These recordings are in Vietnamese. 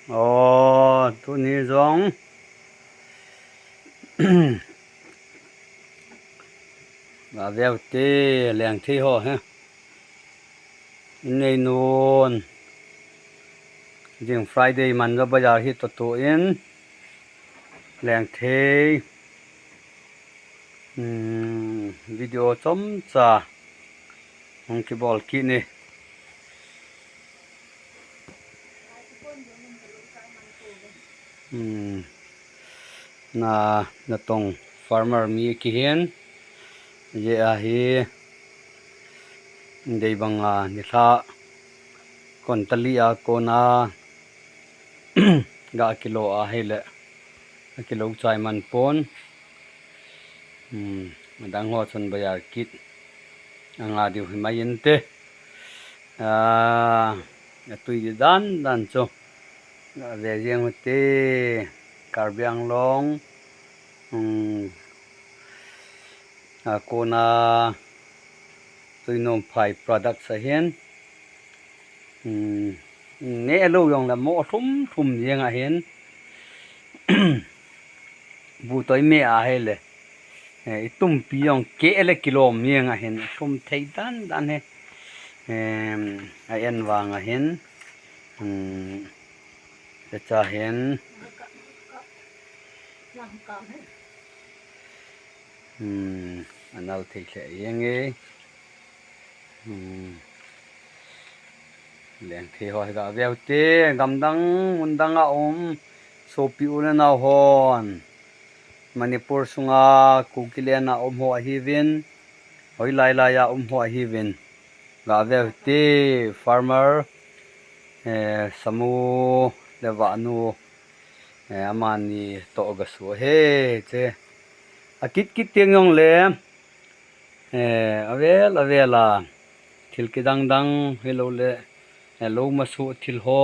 Ồ, tụi ní giống và veo tê làng thi hồ ha. Này nôn riêng Friday mình ra bây giờ hi tụi in làng thi video chấm cha ông cái ball kia này na tong farmer mi ki hian ye a hi dei banga ni tha kon talia kona ga kilo a hele kilo chai man pon madang ho chon bayar kit anga diu himayin te tui dan cho về riêng te Karbiang Long kona tui nom phai product sa hian ne lo yong la mo thum riêng a hian bu toi me a hele tum piong ke le kilom riêng a hian thum thei dan he a en wang a hian cha hian anal thei hle yenge leng thei ho ga veu te gamdang mundang a sopi una na hon Manipur sunga kukilena ho hi vin hoi lai ya ho hi vin ga veu te farmer samu lewa nu amani to ga su he che akit tiang yong le avela thil ki dang hello le hello masu thil ho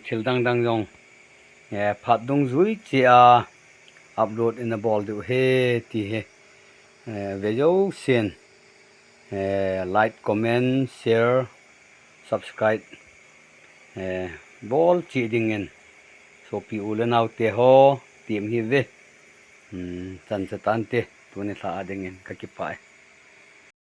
thil dang yong phat dong zui chia upload in the ball do he ti he video sen like comment share subscribe ball chi ding in so pi ulen out te ho tim hi ve chan chatan te tu ne tha ding in ka ki pai